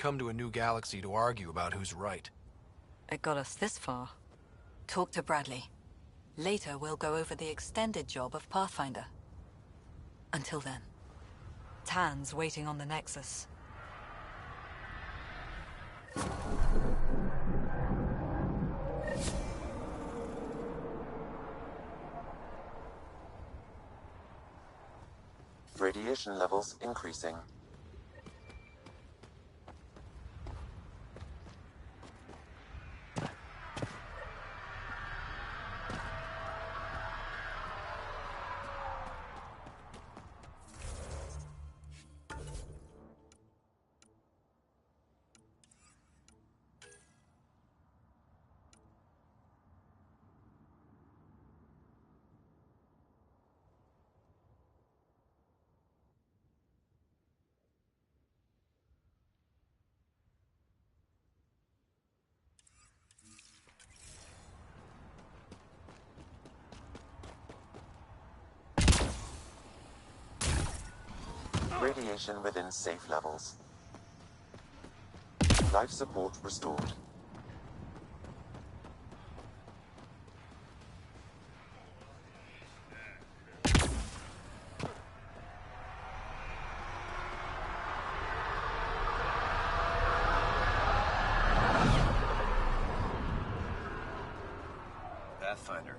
come to a new galaxy to argue about who's right. It got us this far. Talk to Bradley. Later, we'll go over the extended job of Pathfinder. Until then, Tan's waiting on the Nexus. Radiation levels increasing. Radiation within safe levels. Life support restored. Pathfinder.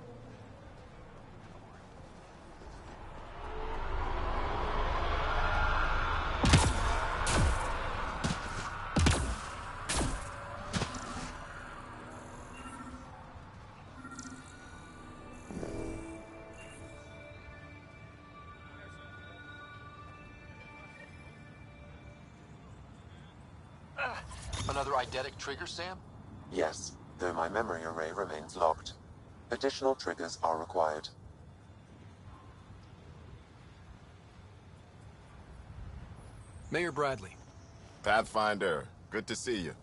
Another eidetic trigger, Sam? Yes, though my memory array remains locked. Additional triggers are required. Mayor Bradley. Pathfinder, good to see you.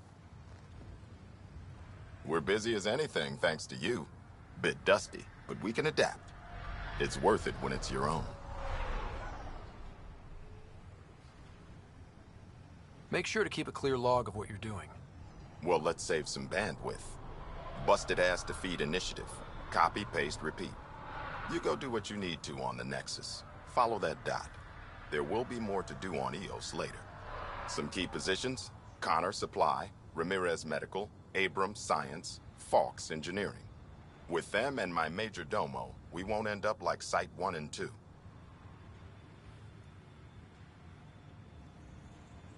We're busy as anything, thanks to you. Bit dusty, but we can adapt. It's worth it when it's your own. Make sure to keep a clear log of what you're doing. Well, let's save some bandwidth. Busted ass to feed initiative. Copy, paste, repeat. You go do what you need to on the Nexus. Follow that dot. There will be more to do on EOS later. Some key positions: Connor Supply, Ramirez Medical, Abrams Science, Falks Engineering. With them and my major domo, we won't end up like Site 1 and 2.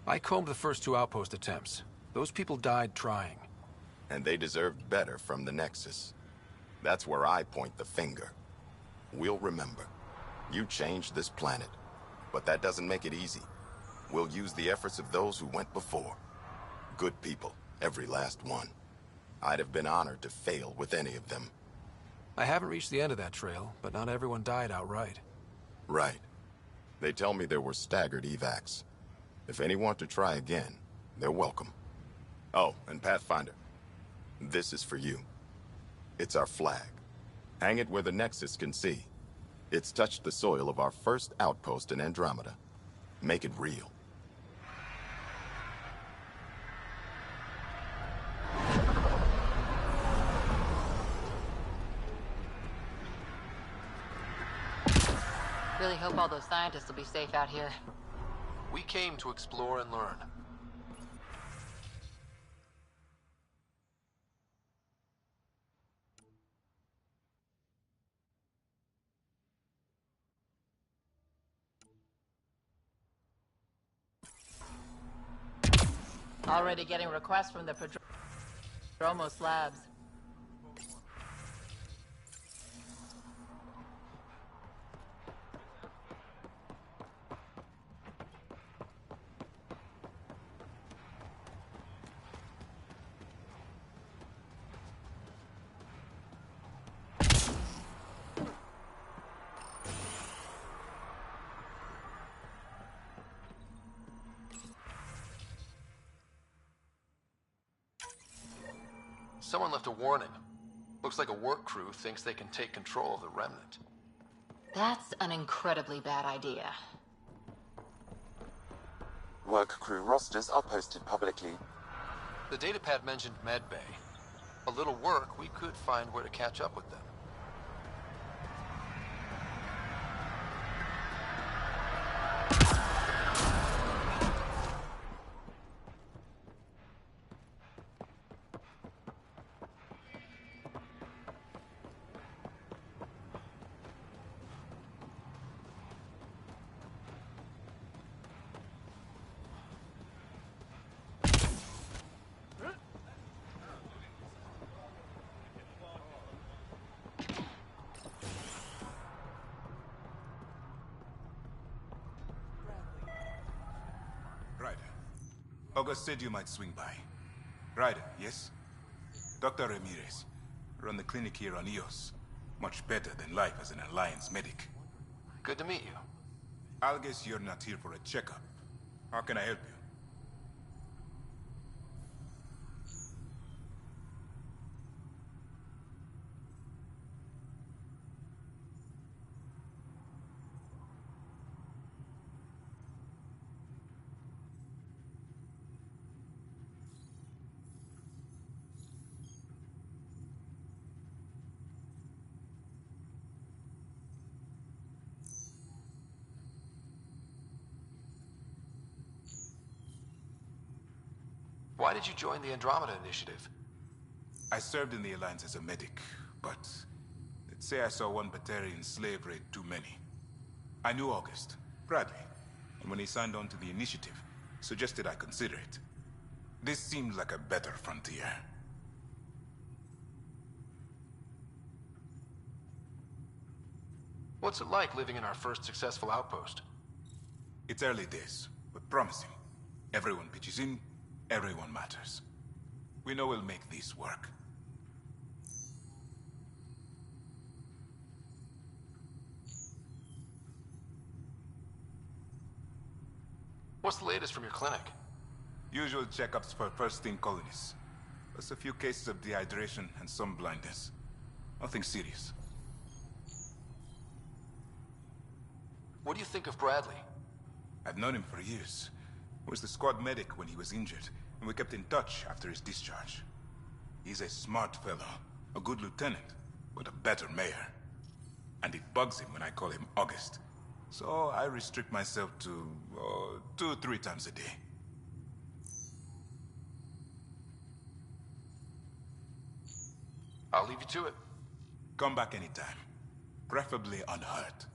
I combed the first 2 outpost attempts. Those people died trying. And they deserved better from the Nexus. That's where I point the finger. We'll remember. You changed this planet. But that doesn't make it easy. We'll use the efforts of those who went before. Good people, every last one. I'd have been honored to fail with any of them. I haven't reached the end of that trail, but not everyone died outright. Right. They tell me there were staggered evacs. If any want to try again, they're welcome. Oh, and Pathfinder, this is for you. It's our flag. Hang it where the Nexus can see. It's touched the soil of our first outpost in Andromeda. Make it real. Really hope all those scientists will be safe out here. We came to explore and learn. Already getting requests from the Prodromos labs. Someone left a warning. Looks like a work crew thinks they can take control of the remnant. That's an incredibly bad idea. Work crew rosters are posted publicly. The datapad mentioned medbay. A little work, we could find where to catch up with them. Ryder. August said you might swing by. Ryder, yes? Dr. Ramirez. Run the clinic here on EOS. Much better than life as an Alliance medic. Good to meet you. I'll guess you're not here for a checkup. How can I help you? Why did you join the Andromeda initiative? I served in the Alliance as a medic, but let's say I saw one Batarian slave raid too many. I knew August, Bradley, and when he signed on to the initiative, suggested I consider it. This seemed like a better frontier. What's it like living in our first successful outpost? It's early days, but promising. Everyone pitches in, everyone matters. We know we'll make this work. What's the latest from your clinic? Usual checkups for first-in colonists. Plus a few cases of dehydration and some blindness. Nothing serious. What do you think of Bradley? I've known him for years. He was the squad medic when he was injured, and we kept in touch after his discharge. He's a smart fellow, a good lieutenant, but a better mayor. And it bugs him when I call him August. So I restrict myself to 2-3 times a day. I'll leave you to it. Come back anytime. Preferably unhurt.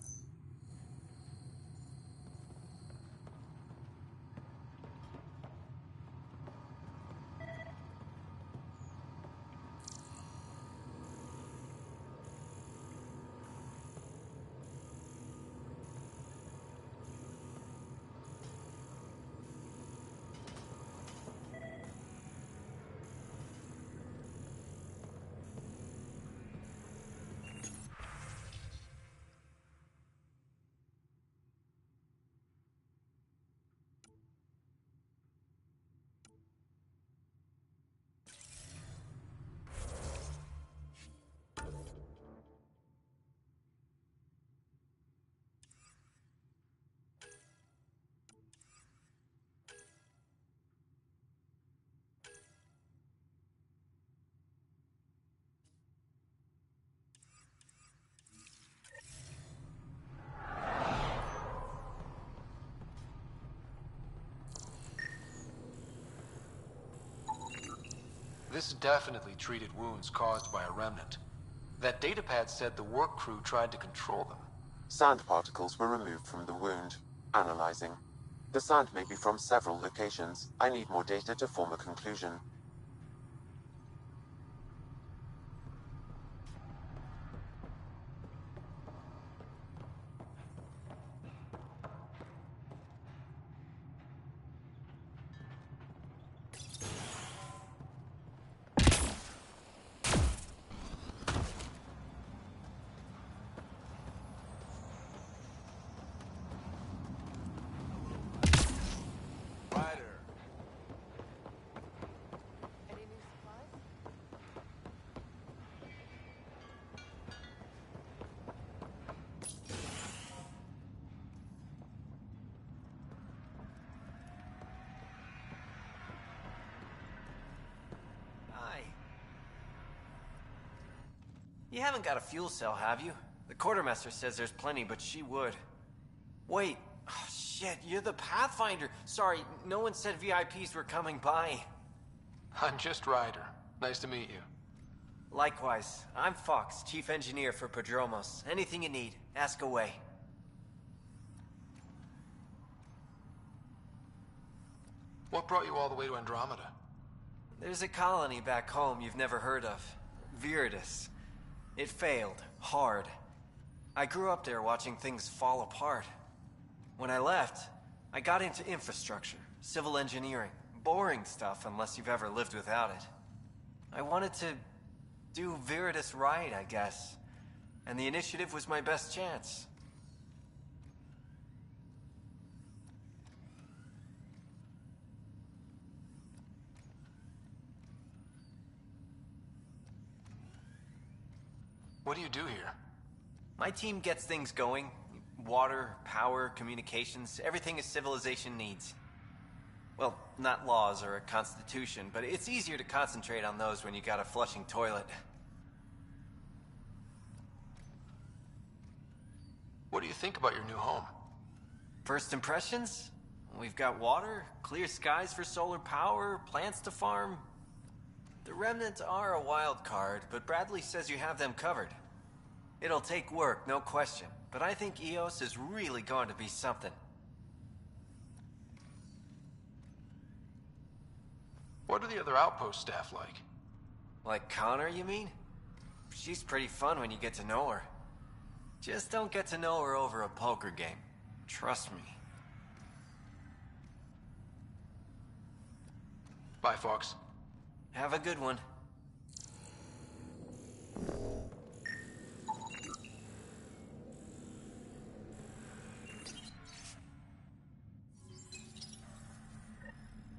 This definitely treated wounds caused by a remnant. That datapad said the work crew tried to control them. Sand particles were removed from the wound. Analyzing. The sand may be from several locations. I need more data to form a conclusion. You haven't got a fuel cell, have you? The quartermaster says there's plenty, but she would. Wait. Oh, shit, you're the Pathfinder. Sorry, no one said VIPs were coming by. I'm just Ryder. Nice to meet you. Likewise. I'm Fox, Chief Engineer for Prodromos. Anything you need, ask away. What brought you all the way to Andromeda? There's a colony back home you've never heard of. Viridis. It failed. Hard. I grew up there watching things fall apart. When I left, I got into infrastructure, civil engineering. Boring stuff unless you've ever lived without it. I wanted to do Viridis right, I guess. And the initiative was my best chance. What do you do here? My team gets things going. Water, power, communications, everything a civilization needs. Well, not laws or a constitution, but it's easier to concentrate on those when you got a flushing toilet. What do you think about your new home? First impressions? We've got water, clear skies for solar power, plants to farm. The Remnants are a wild card, but Bradley says you have them covered. It'll take work, no question, but I think EOS is really going to be something. What are the other outpost staff like? Like Connor, you mean? She's pretty fun when you get to know her. Just don't get to know her over a poker game. Trust me. Bye, Fox. Have a good one.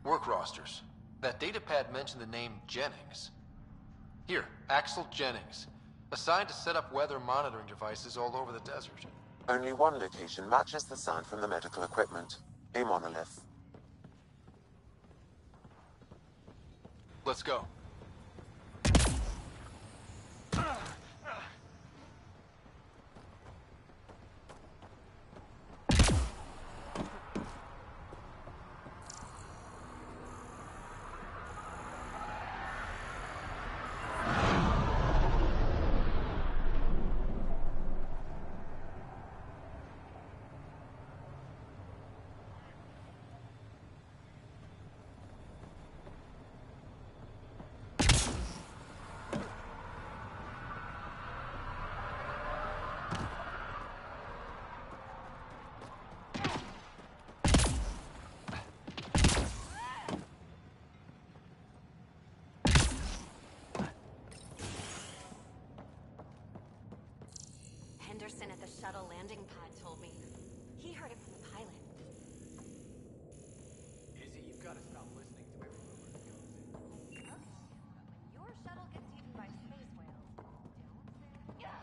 Work rosters. That datapad mentioned the name Jennings. Here, Axel Jennings. Assigned to set up weather monitoring devices all over the desert. Only one location matches the sound from the medical equipment. A monolith. Let's go. Henderson at the shuttle landing pad told me. He heard it from the pilot. Izzy, you've got to stop listening to every rumor that goes in. Okay, but when your shuttle gets eaten by space whales, don't say... Yeah!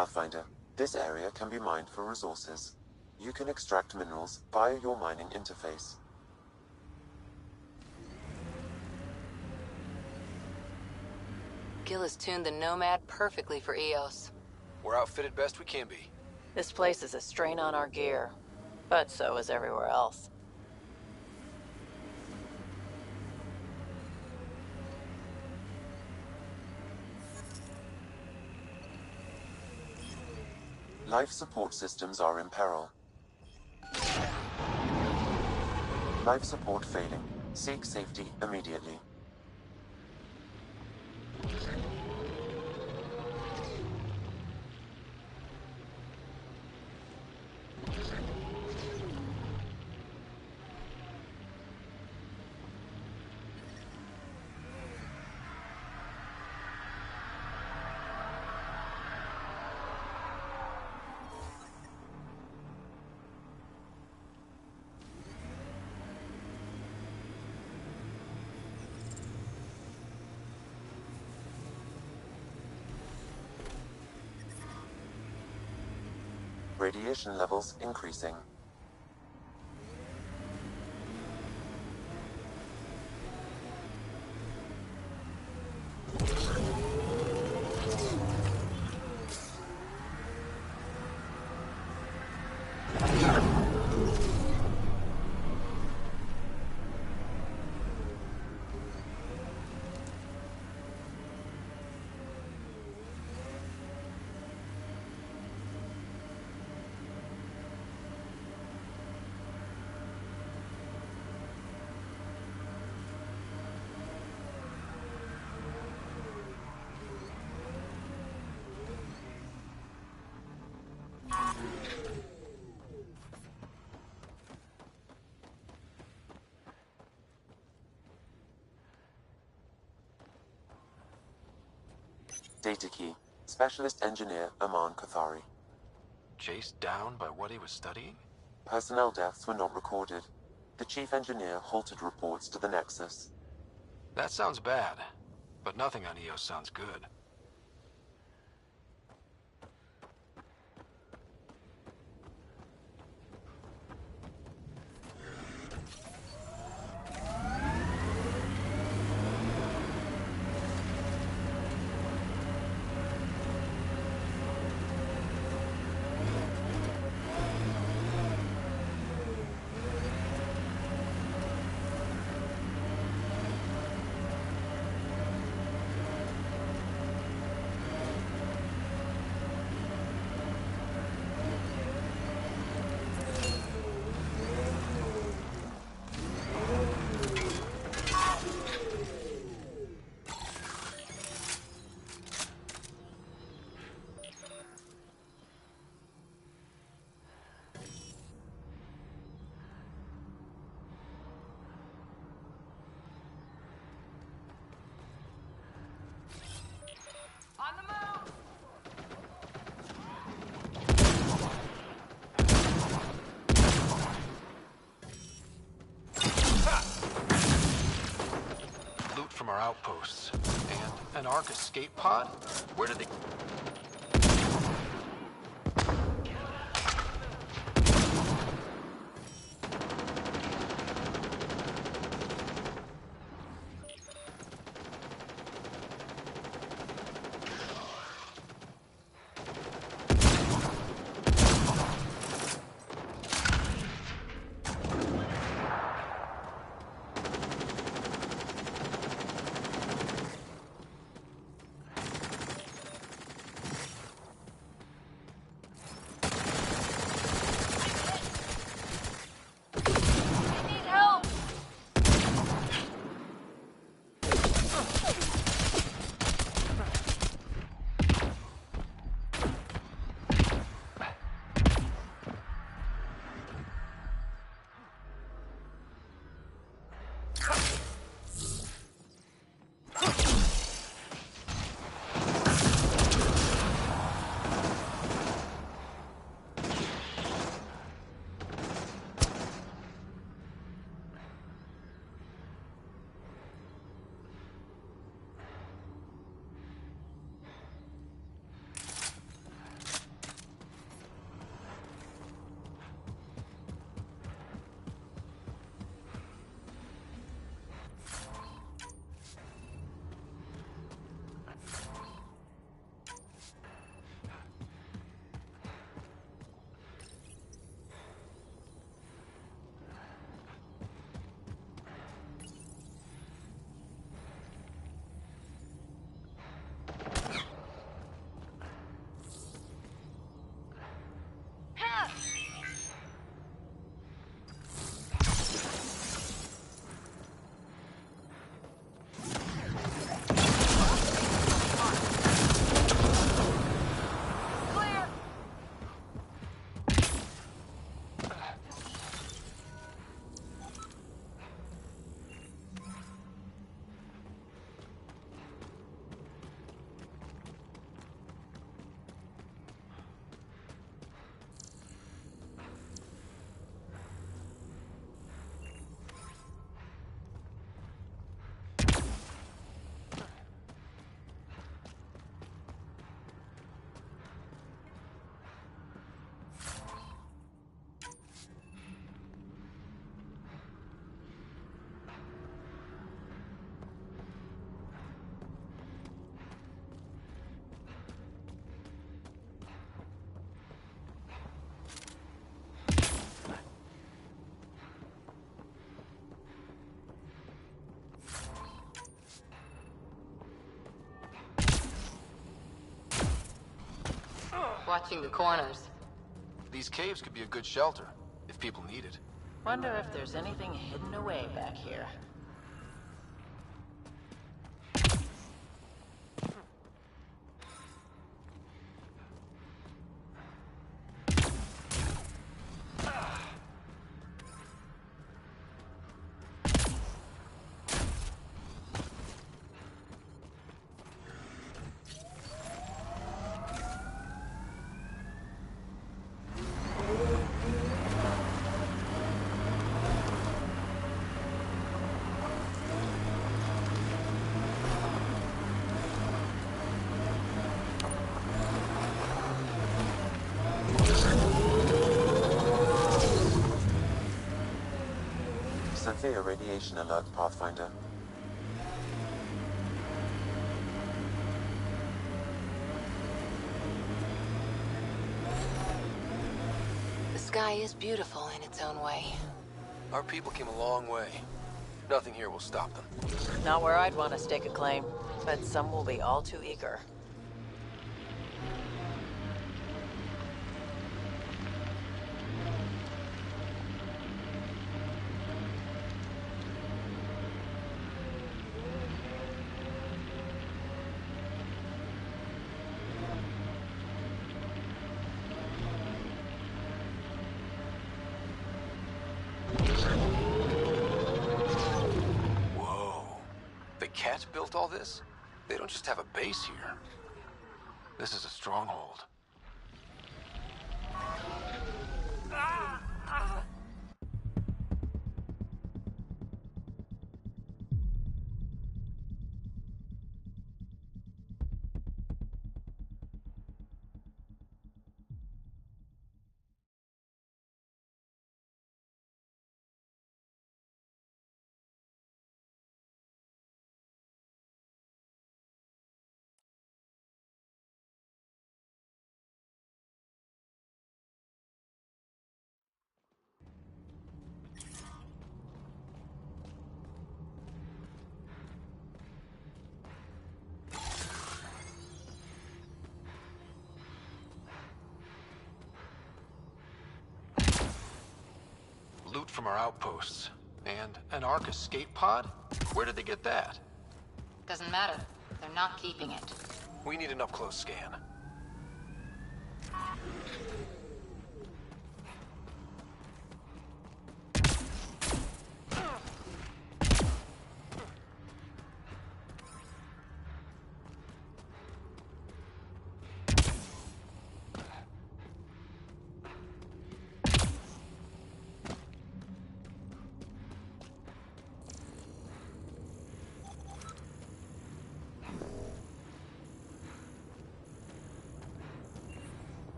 Pathfinder, this area can be mined for resources. You can extract minerals via your mining interface. Gil has tuned the Nomad perfectly for EOS. We're outfitted best we can be. This place is a strain on our gear, but so is everywhere else. Life support systems are in peril. Life support failing. Seek safety immediately. Radiation levels increasing. Data key. Specialist Engineer Aman Kathari. Chased down by what he was studying? Personnel deaths were not recorded. The Chief Engineer halted reports to the Nexus. That sounds bad, but nothing on EOS sounds good. From our outposts. And an Ark escape pod? Where did they... watching the corners. These caves could be a good shelter, if people need it. Wonder if there's anything hidden away back here. Severe radiation alert, Pathfinder. The sky is beautiful in its own way. Our people came a long way. Nothing here will stop them. Not where I'd want to stake a claim, but some will be all too eager. Cat built all this? They don't just have a base here. This is a stronghold. Loot from our outposts. And an Ark escape pod? Where did they get that? Doesn't matter. They're not keeping it. We need an up-close scan.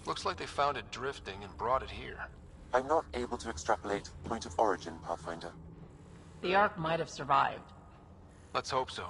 Looks like they found it drifting and brought it here. I'm not able to extrapolate point of origin, Pathfinder. The Ark might have survived. Let's hope so.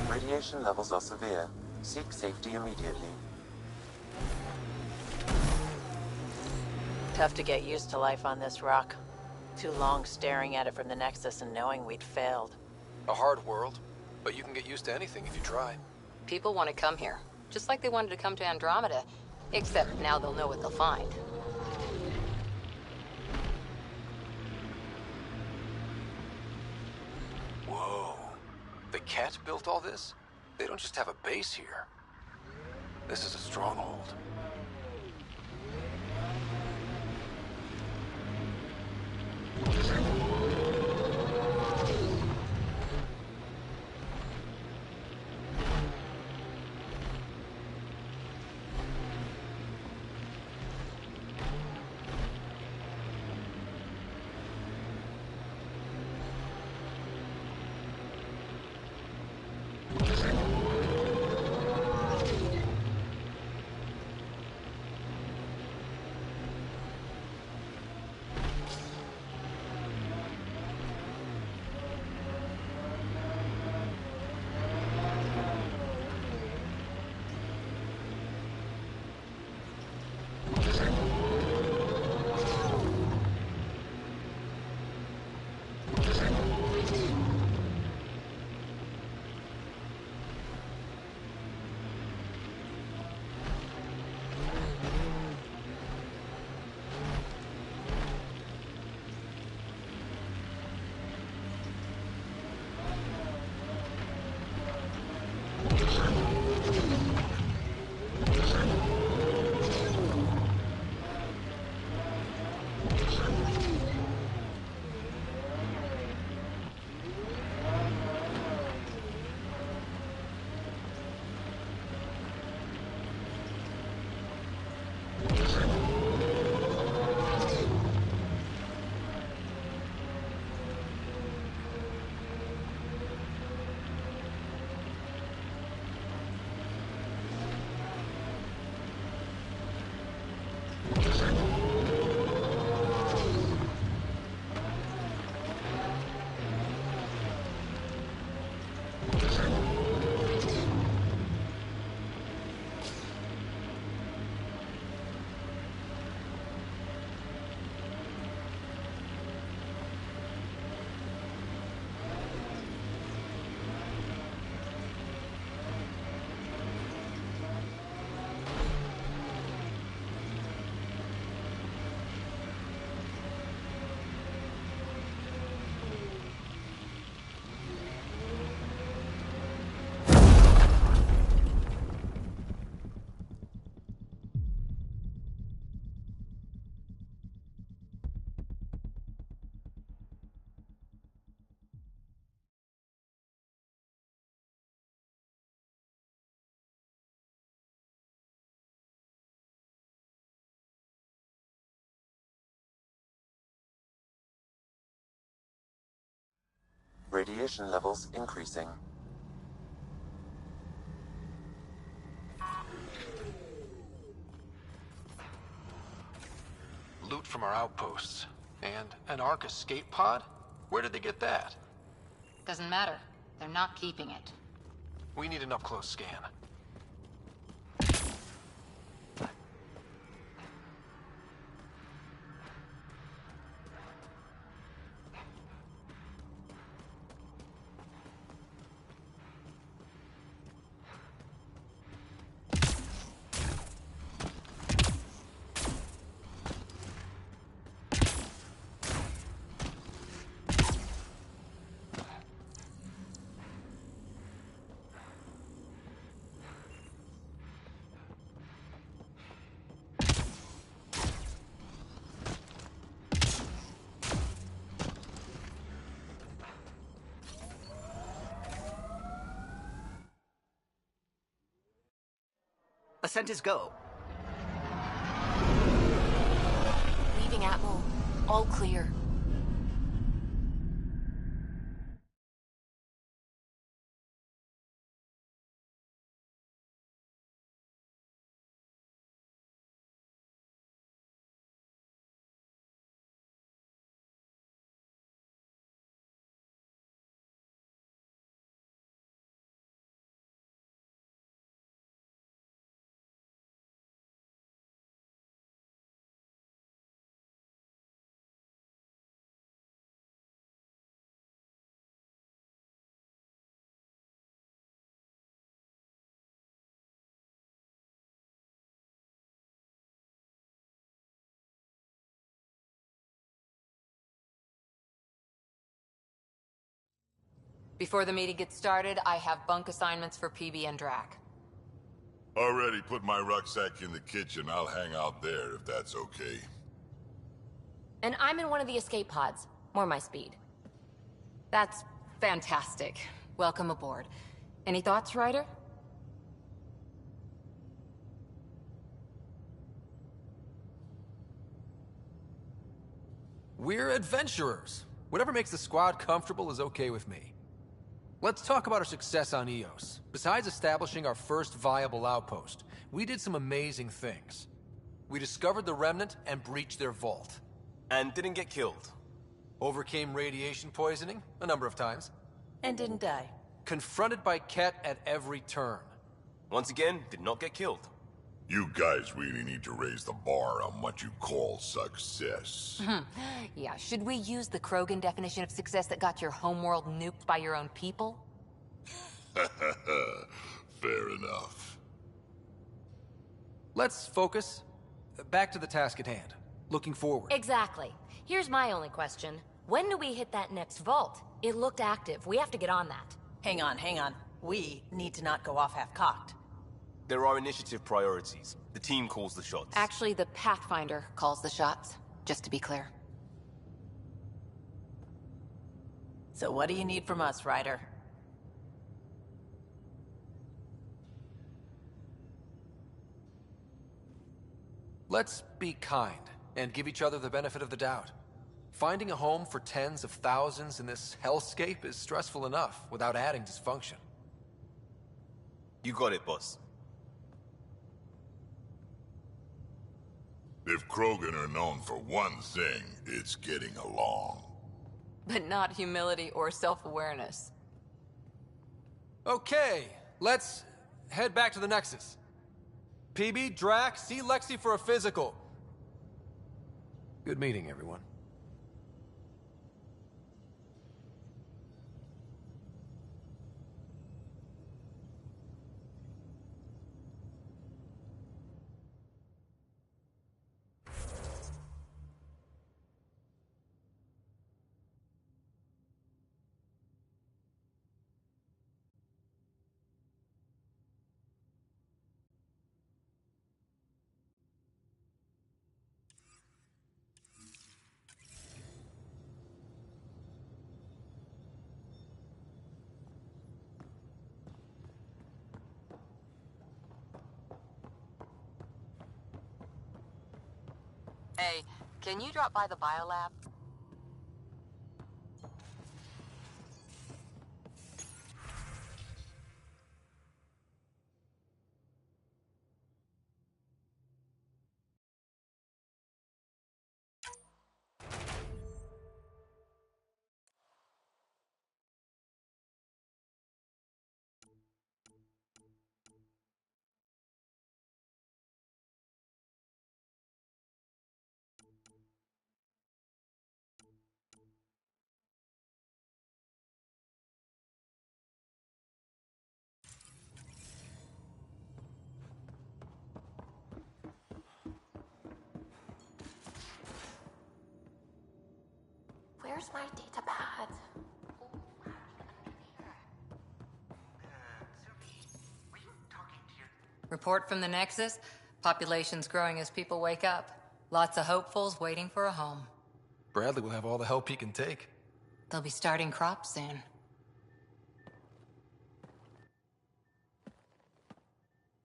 Radiation levels are severe. Seek safety immediately. Tough to get used to life on this rock. Too long staring at it from the Nexus and knowing we'd failed. A hard world, but you can get used to anything if you try. People want to come here, just like they wanted to come to Andromeda. Except now they'll know what they'll find. Ket built all this? They don't just have a base here. This is a stronghold. Radiation levels increasing. Loot from our outposts. And an Ark escape pod? Where did they get that? Doesn't matter. They're not keeping it. We need an up-close scan. Ascent is go. Leaving Atmel. All clear. Before the meeting gets started, I have bunk assignments for PB and Drac. Already put my rucksack in the kitchen. I'll hang out there if that's okay. And I'm in one of the escape pods. More my speed. That's fantastic. Welcome aboard. Any thoughts, Ryder? We're adventurers. Whatever makes the squad comfortable is okay with me. Let's talk about our success on Eos. Besides establishing our first viable outpost, we did some amazing things. We discovered the Remnant and breached their vault. And didn't get killed. Overcame radiation poisoning a number of times. And didn't die. Confronted by Ket at every turn. Once again, did not get killed. You guys really need to raise the bar on what you call success. Yeah, should we use the Krogan definition of success that got your homeworld nuked by your own people? Fair enough. Let's focus. Back to the task at hand. Looking forward. Exactly. Here's my only question. When do we hit that next vault? It looked active. We have to get on that. Hang on. We need to not go off half-cocked. There are initiative priorities. The team calls the shots. Actually, the Pathfinder calls the shots, just to be clear. So what do you need from us, Ryder? Let's be kind and give each other the benefit of the doubt. Finding a home for tens of thousands in this hellscape is stressful enough without adding dysfunction. You got it, boss. If Krogan are known for one thing, it's getting along. But not humility or self-awareness. Okay, let's head back to the Nexus. PB, Drac, see Lexi for a physical. Good meeting, everyone. Hey, can you drop by the biolab? Where's my data pad? Report from the Nexus. Population's growing as people wake up. Lots of hopefuls waiting for a home. Bradley will have all the help he can take. They'll be starting crops soon.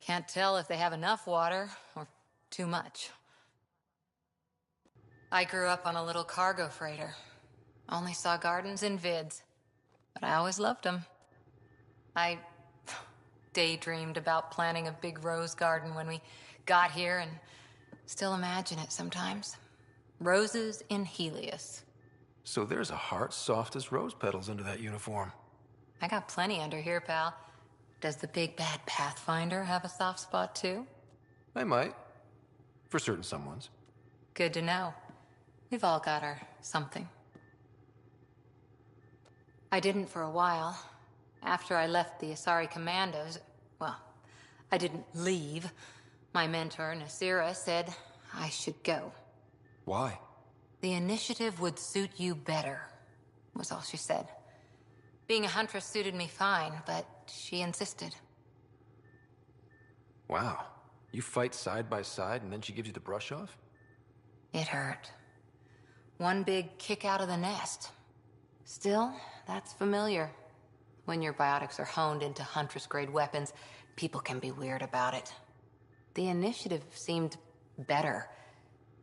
Can't tell if they have enough water or too much. I grew up on a little cargo freighter. Only saw gardens in vids, but I always loved them. I daydreamed about planting a big rose garden when we got here and still imagine it sometimes. Roses in Helios. So there's a heart soft as rose petals under that uniform. I got plenty under here, pal. Does the big bad Pathfinder have a soft spot too? I might. For certain someones. Good to know. We've all got our something. I didn't for a while. After I left the Asari Commandos, well, I didn't leave. My mentor, Nasira, said I should go. Why? The initiative would suit you better, was all she said. Being a huntress suited me fine, but she insisted. Wow. You fight side by side and then she gives you the brush off? It hurt. One big kick out of the nest. Still, that's familiar. When your biotics are honed into Huntress-grade weapons, people can be weird about it. The initiative seemed better.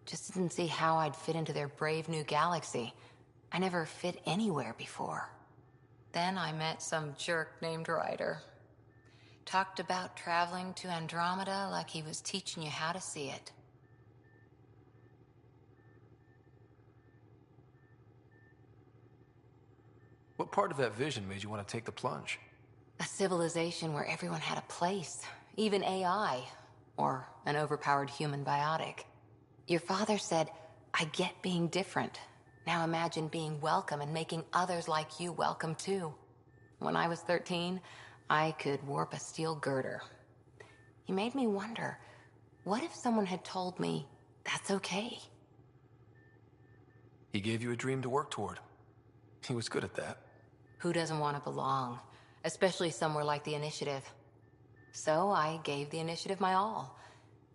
Just didn't see how I'd fit into their brave new galaxy. I never fit anywhere before. Then I met some jerk named Ryder. Talked about traveling to Andromeda like he was teaching you how to see it. What part of that vision made you want to take the plunge? A civilization where everyone had a place, even AI, or an overpowered human biotic. Your father said, I get being different. Now imagine being welcome and making others like you welcome too. When I was 13, I could warp a steel girder. He made me wonder, what if someone had told me that's okay? He gave you a dream to work toward. He was good at that. Who doesn't want to belong? Especially somewhere like the Initiative. So I gave the Initiative my all.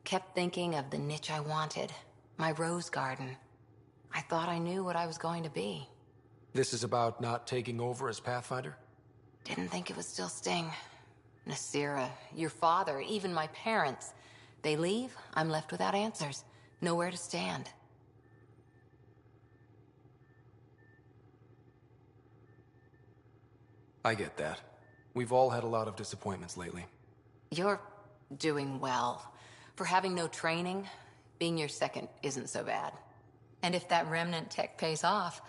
Kept thinking of the niche I wanted. My rose garden. I thought I knew what I was going to be. This is about not taking over as Pathfinder? Didn't think it would still sting. Nasira, your father, even my parents. They leave, I'm left without answers. Nowhere to stand. I get that. We've all had a lot of disappointments lately. You're doing well. For having no training, being your second isn't so bad. And if that remnant tech pays off,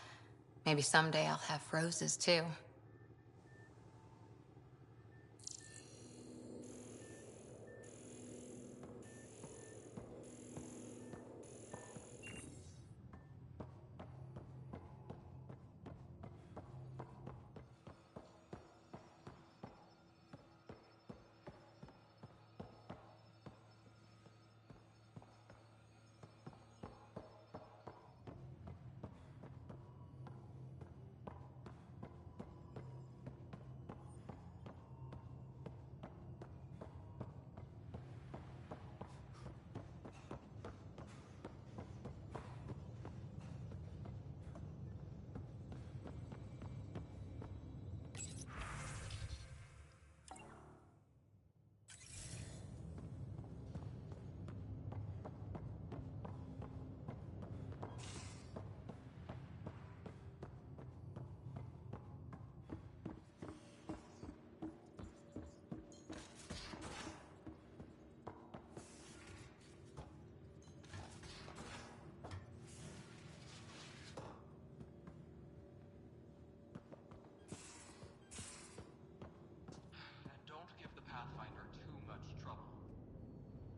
maybe someday I'll have roses too.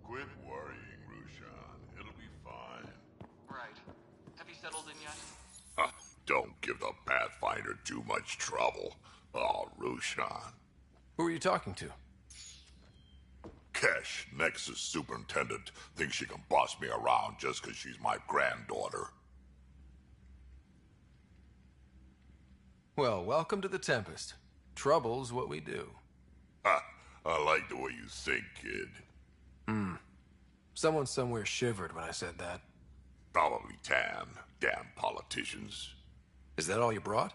Quit worrying, Rushan. It'll be fine. Right. Have you settled in yet? Don't give the Pathfinder too much trouble. Oh, Rushan. Who are you talking to? Kesh, Nexus Superintendent, thinks she can boss me around just because she's my granddaughter. Well, welcome to the Tempest. Trouble's what we do. I like the way you think, kid. Someone somewhere shivered when I said that. Probably Tan. Damn politicians. Is that all you brought?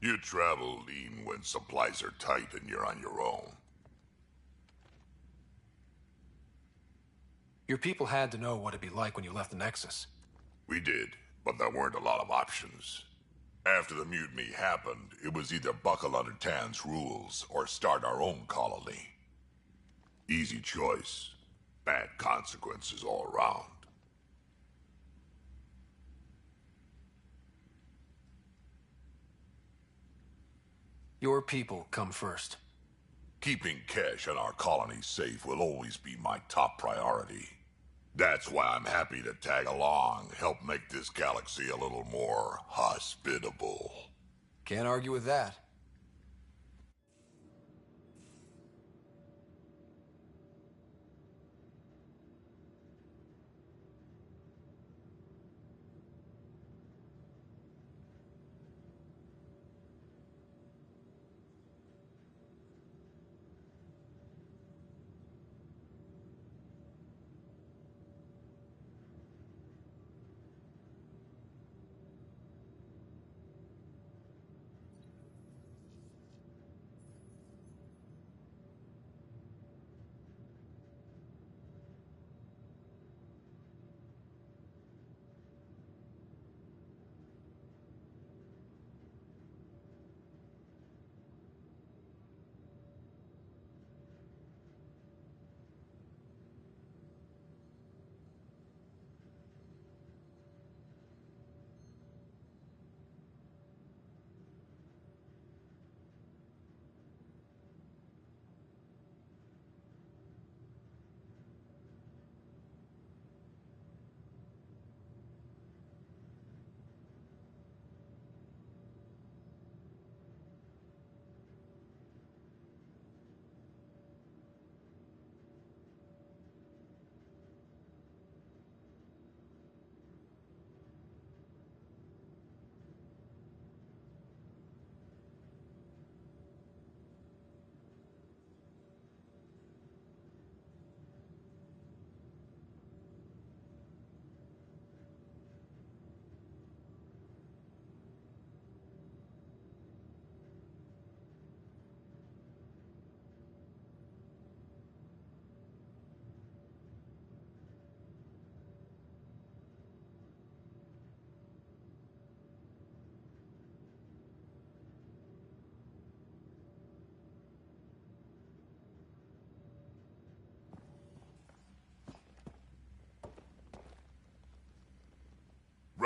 You travel lean when supplies are tight and you're on your own. Your people had to know what it'd be like when you left the Nexus. We did, but there weren't a lot of options. After the mutiny happened, it was either buckle under Tan's rules or start our own colony. Easy choice. Bad consequences all around. Your people come first. Keeping Kesh and our colony safe will always be my top priority. That's why I'm happy to tag along, help make this galaxy a little more hospitable. Can't argue with that.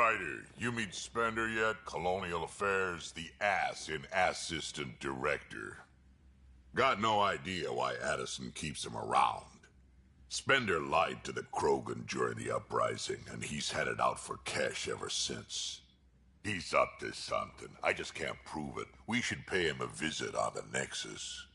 Ryder, you meet Spender yet? Colonial Affairs, the ass in assistant director. Got no idea why Addison keeps him around. Spender lied to the Krogan during the uprising, and he's headed out for cash ever since. He's up to something. I just can't prove it. We should pay him a visit on the Nexus.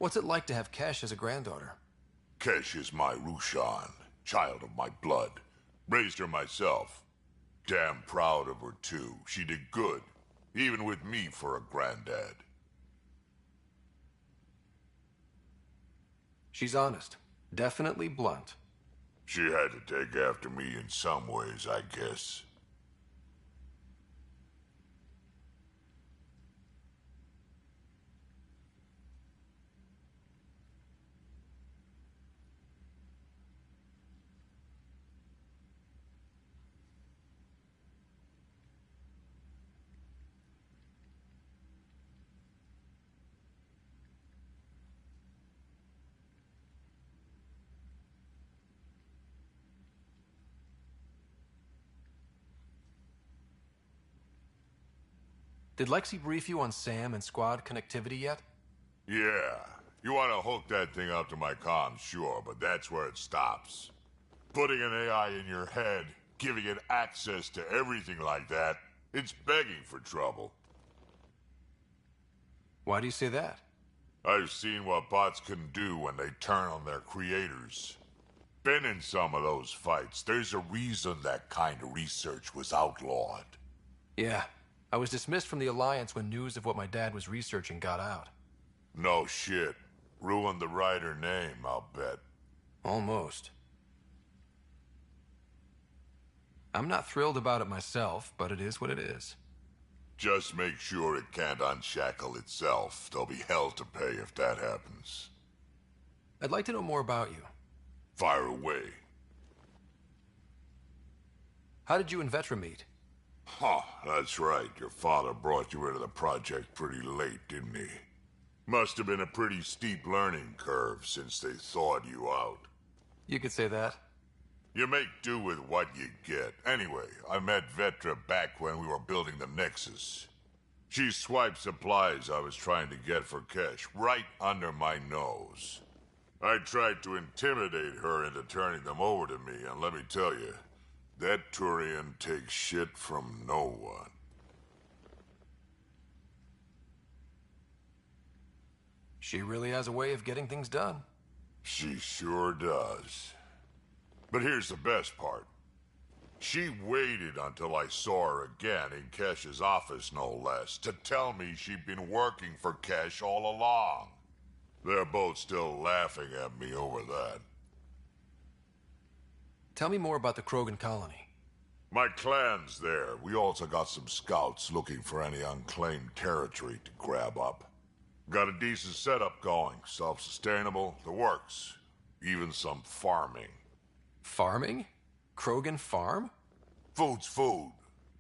What's it like to have Kesh as a granddaughter? Kesh is my Rushan, child of my blood. Raised her myself. Damn proud of her, too. She did good, even with me for a granddad. She's honest. Definitely blunt. She had to take after me in some ways, I guess. Did Lexi brief you on SAM and squad connectivity yet? Yeah. You want to hook that thing up to my comms, sure, but that's where it stops. Putting an AI in your head, giving it access to everything like that, it's begging for trouble. Why do you say that? I've seen what bots can do when they turn on their creators. Been in some of those fights. There's a reason that kind of research was outlawed. Yeah. I was dismissed from the Alliance when news of what my dad was researching got out. No shit. Ruined the Ryder name, I'll bet. Almost. I'm not thrilled about it myself, but it is what it is. Just make sure it can't unshackle itself. There'll be hell to pay if that happens. I'd like to know more about you. Fire away. How did you and Vetra meet? Huh, that's right. Your father brought you into the project pretty late, didn't he? Must have been a pretty steep learning curve since they thawed you out. You could say that. You make do with what you get. Anyway, I met Vetra back when we were building the Nexus. She swiped supplies I was trying to get for Kesh right under my nose. I tried to intimidate her into turning them over to me, and let me tell you, that Turian takes shit from no one. She really has a way of getting things done. She sure does. But here's the best part. She waited until I saw her again in Kesh's office, no less, to tell me she'd been working for Kesh all along. They're both still laughing at me over that. Tell me more about the Krogan colony. My clan's there. We also got some scouts looking for any unclaimed territory to grab up. Got a decent setup going. Self-sustainable, the works. Even some farming. Farming? Krogan farm? Food's food.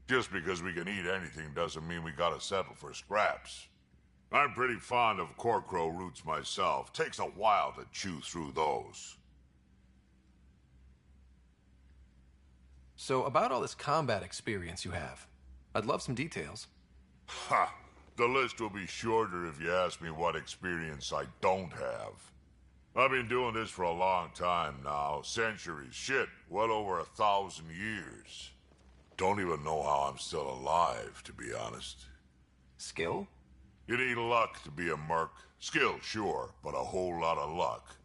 Just because we can eat anything doesn't mean we gotta settle for scraps. I'm pretty fond of Corcrow roots myself. Takes a while to chew through those. So, about all this combat experience you have, I'd love some details. Ha! The list will be shorter if you ask me what experience I don't have. I've been doing this for a long time now. Centuries. Shit, well over 1,000 years. Don't even know how I'm still alive, to be honest. Skill? You need luck to be a merc. Skill, sure, but a whole lot of luck.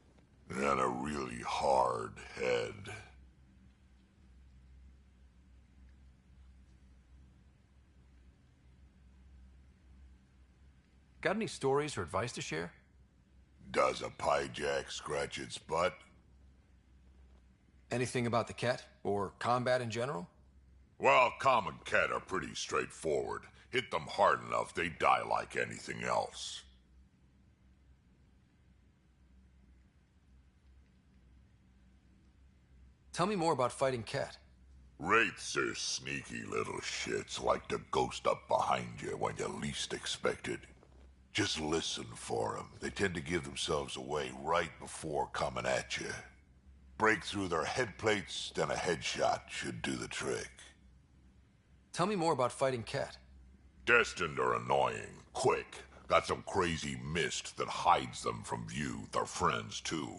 And a really hard head. Got any stories or advice to share? Does a pyjak scratch its butt? Anything about the Ket? Or combat in general? Well, common Ket are pretty straightforward. Hit them hard enough, they die like anything else. Tell me more about fighting Ket. Wraiths are sneaky little shits, like to ghost up behind you when you least expect it. Just listen for them. They tend to give themselves away right before coming at you. Break through their head plates, then a headshot should do the trick. Tell me more about fighting Ket. Destined are annoying, quick. Got some crazy mist that hides them from view, their friends too.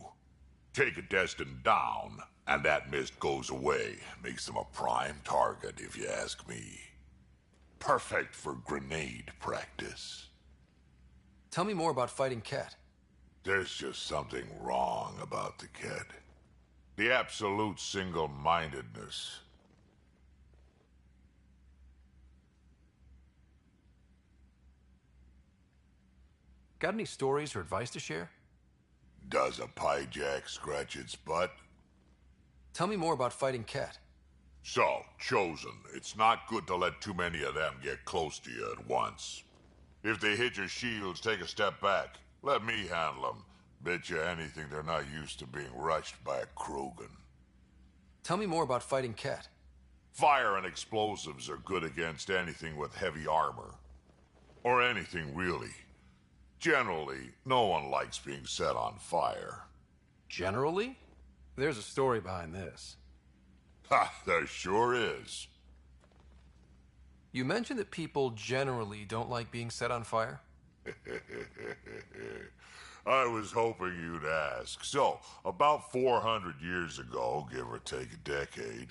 Take a Destined down, and that mist goes away. Makes them a prime target, if you ask me. Perfect for grenade practice. Tell me more about fighting Ket. There's just something wrong about the Ket. The absolute single-mindedness. Got any stories or advice to share? Does a pyjak scratch its butt? Tell me more about fighting Ket. So, Chosen, it's not good to let too many of them get close to you at once. If they hit your shields, take a step back. Let me handle them. Bet you anything they're not used to being rushed by a Krogan. Tell me more about fighting Ket. Fire and explosives are good against anything with heavy armor. Or anything, really. Generally, no one likes being set on fire. Generally? There's a story behind this. Ha, there sure is. You mentioned that people generally don't like being set on fire? I was hoping you'd ask. So, about 400 years ago, give or take a decade,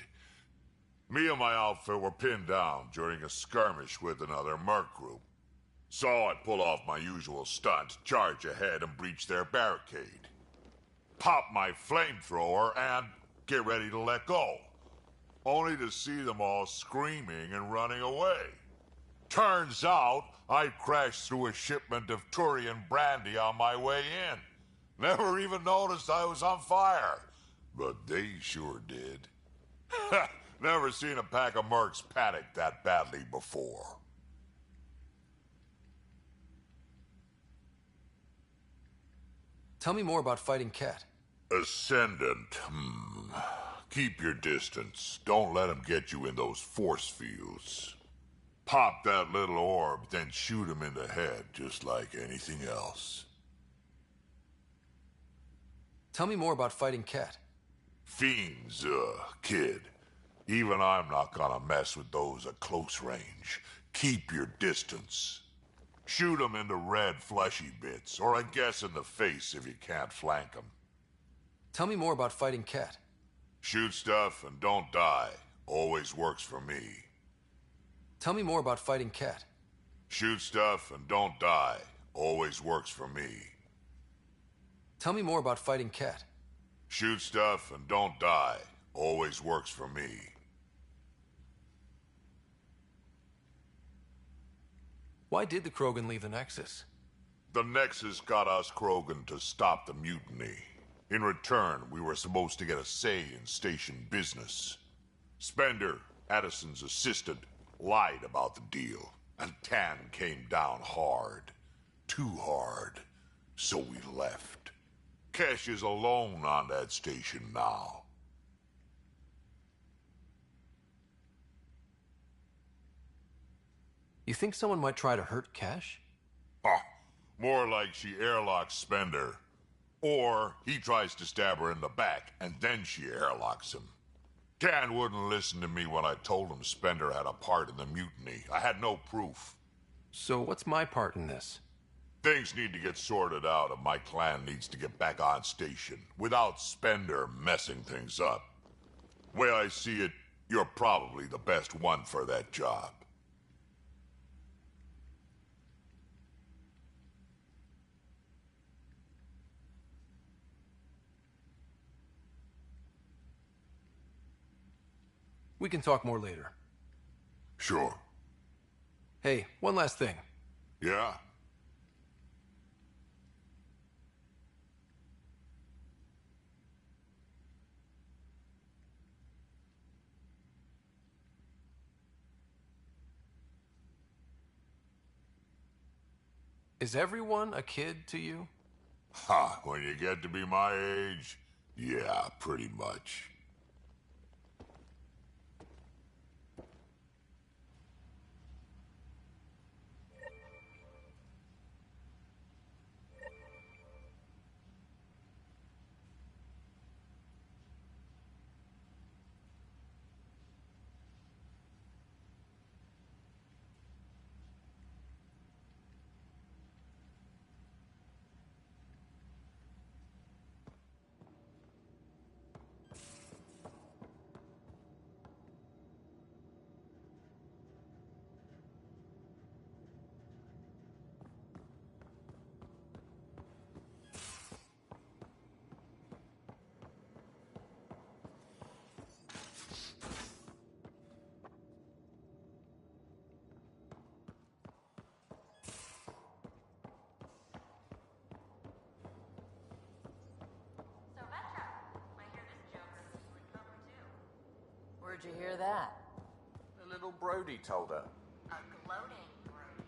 me and my outfit were pinned down during a skirmish with another merc group. So I pull off my usual stunt, charge ahead and breach their barricade. Pop my flamethrower and get ready to let go. Only to see them all screaming and running away. Turns out, I crashed through a shipment of Turian brandy on my way in. Never even noticed I was on fire. But they sure did. Never seen a pack of mercs panic that badly before. Tell me more about fighting Ket. Ascendant, Keep your distance. Don't let them get you in those force fields. Pop that little orb, then shoot him in the head, just like anything else. Tell me more about fighting Ket. Fiends, kid. Even I'm not gonna mess with those at close range. Keep your distance. Shoot them in the red, fleshy bits, or I guess in the face if you can't flank them. Tell me more about fighting Ket. Shoot stuff and don't die. Always works for me. Tell me more about fighting Ket. Shoot stuff and don't die. Always works for me. Tell me more about fighting Ket. Shoot stuff and don't die. Always works for me. Why did the Krogan leave the Nexus? The Nexus got us Krogan to stop the mutiny. In return, we were supposed to get a say in station business. Spender, Addison's assistant, lied about the deal, and Tan came down hard. Too hard. So we left. Kesh is alone on that station now. You think someone might try to hurt Kesh? More like she airlocks Spender. Or he tries to stab her in the back, and then she airlocks him. Tan wouldn't listen to me when I told him Spender had a part in the mutiny. I had no proof. So what's my part in this? Things need to get sorted out, and my clan needs to get back on station, without Spender messing things up. Way I see it, you're probably the best one for that job. We can talk more later. Sure. Hey, one last thing. Yeah? Is everyone a kid to you? Ha, when you get to be my age, yeah, pretty much. Where'd you hear that? The little Brody told her. A gloating Brody.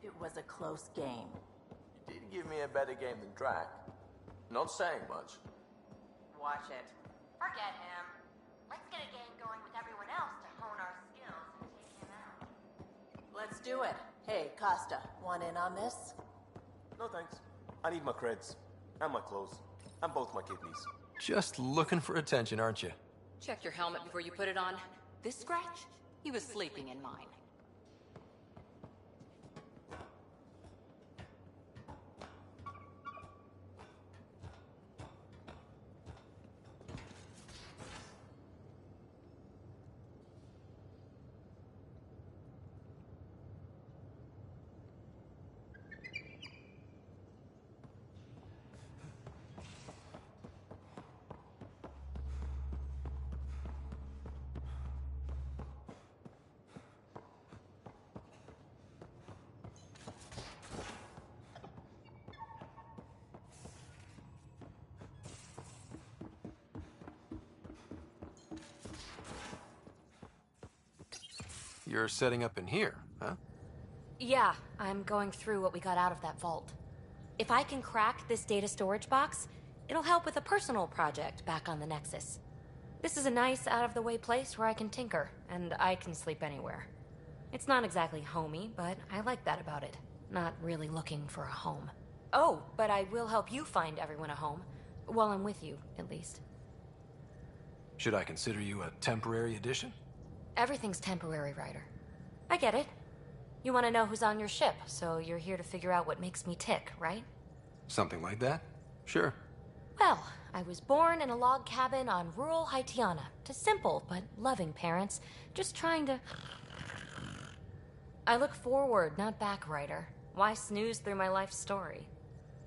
It was a close game. You did give me a better game than Drac. Not saying much. Watch it. Forget him. Let's get a game going with everyone else to hone our skills and take him out. Let's do it. Hey, Costa, want in on this? No thanks. I need my creds. And my clothes. And both my kidneys. Just looking for attention, aren't you? Check your helmet before you put it on. This scratch? He was sleeping in mine. You're setting up in here, huh? Yeah, I'm going through what we got out of that vault. If I can crack this data storage box, it'll help with a personal project back on the Nexus. This is a nice, out-of-the-way place where I can tinker, and I can sleep anywhere. It's not exactly homey, but I like that about it. Not really looking for a home. Oh, but I will help you find everyone a home. While I'm with you, at least. Should I consider you a temporary addition? Everything's temporary, Ryder. I get it. You want to know who's on your ship, so you're here to figure out what makes me tick, right? Something like that? Sure. Well, I was born in a log cabin on rural Haitiana to simple but loving parents, just trying to... I look forward, not back, Ryder. Why snooze through my life story?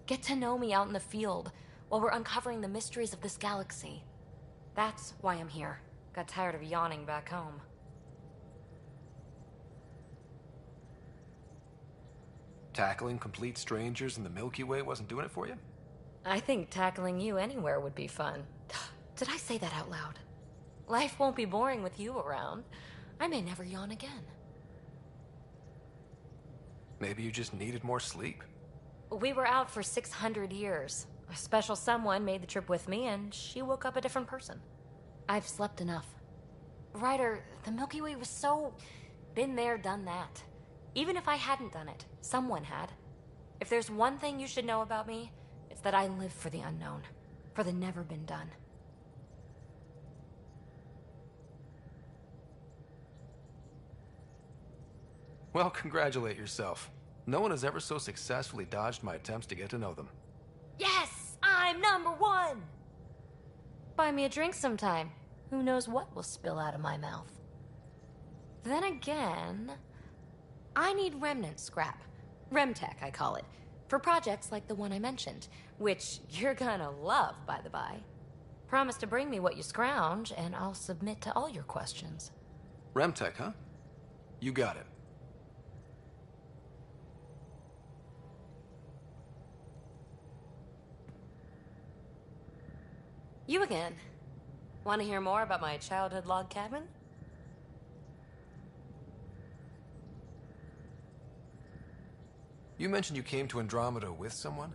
Get to know me out in the field while we're uncovering the mysteries of this galaxy. That's why I'm here. Got tired of yawning back home. Tackling complete strangers in the Milky Way wasn't doing it for you? I think tackling you anywhere would be fun. Did I say that out loud? Life won't be boring with you around. I may never yawn again. Maybe you just needed more sleep. We were out for 600 years. A special someone made the trip with me, and she woke up a different person. I've slept enough. Ryder, the Milky Way was so... been there, done that. Even if I hadn't done it, someone had. If there's one thing you should know about me, it's that I live for the unknown. For the never been done. Well, congratulate yourself. No one has ever so successfully dodged my attempts to get to know them. Yes! I'm #1! Buy me a drink sometime. Who knows what will spill out of my mouth. Then again... I need remnant scrap. Remtech, I call it. For projects like the one I mentioned. Which you're gonna love, by the by. Promise to bring me what you scrounge, and I'll submit to all your questions. Remtech, huh? You got it. You again. Want to hear more about my childhood log cabin? You mentioned you came to Andromeda with someone?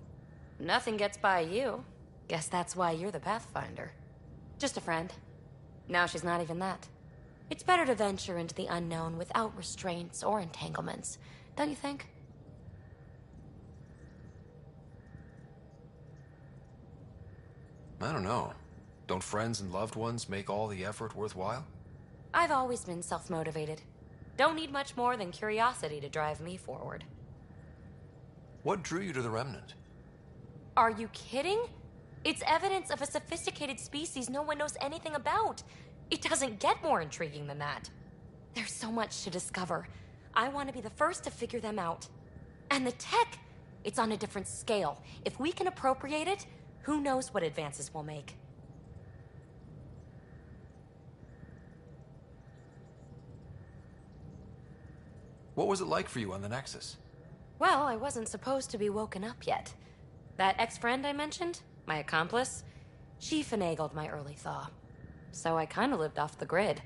Nothing gets by you. Guess that's why you're the Pathfinder. Just a friend. Now she's not even that. It's better to venture into the unknown without restraints or entanglements, don't you think? I don't know. Don't friends and loved ones make all the effort worthwhile? I've always been self-motivated. Don't need much more than curiosity to drive me forward. What drew you to the Remnant? Are you kidding? It's evidence of a sophisticated species no one knows anything about. It doesn't get more intriguing than that. There's so much to discover. I want to be the first to figure them out. And the tech, it's on a different scale. If we can appropriate it, who knows what advances we'll make. What was it like for you on the Nexus? Well, I wasn't supposed to be woken up yet. That ex-friend I mentioned, my accomplice, she finagled my early thaw. So I kind of lived off the grid.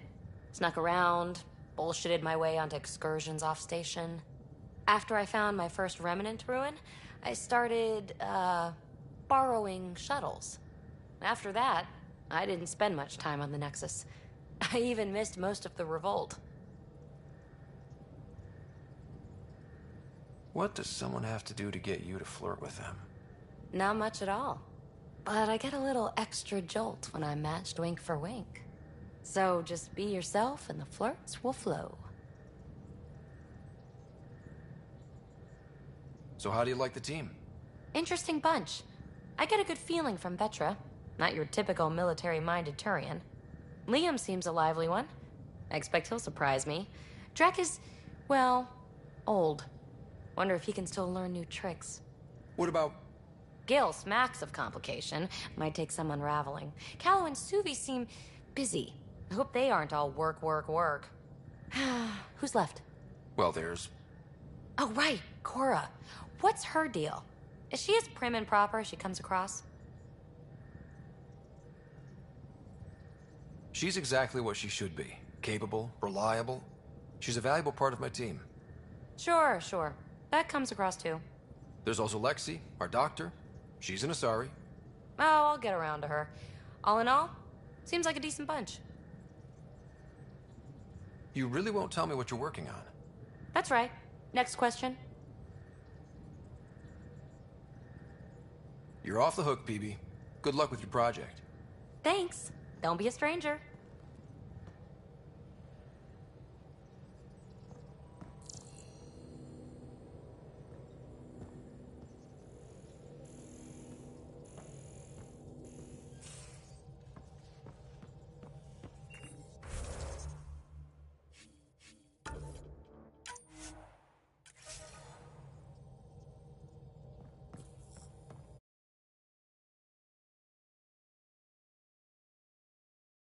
Snuck around, bullshitted my way onto excursions off station. After I found my first remnant ruin, I started, borrowing shuttles. After that, I didn't spend much time on the Nexus. I even missed most of the revolt. What does someone have to do to get you to flirt with them? Not much at all. But I get a little extra jolt when I'm matched wink for wink. So just be yourself and the flirts will flow. So how do you like the team? Interesting bunch. I get a good feeling from Vetra. Not your typical military-minded Turian. Liam seems a lively one. I expect he'll surprise me. Drek is, well, old. Wonder if he can still learn new tricks. What about... Gil smacks of complication. Might take some unraveling. Callow and Suvi seem busy. I hope they aren't all work, work, work. Who's left? Well, there's... Oh, right, Cora. What's her deal? Is she as prim and proper as she comes across? She's exactly what she should be. Capable, reliable. She's a valuable part of my team. Sure, sure. That comes across too. There's also Lexi, our doctor. She's an Asari. Oh, I'll get around to her. All in all, seems like a decent bunch. You really won't tell me what you're working on? That's right. Next question. You're off the hook, PB. Good luck with your project. Thanks. Don't be a stranger.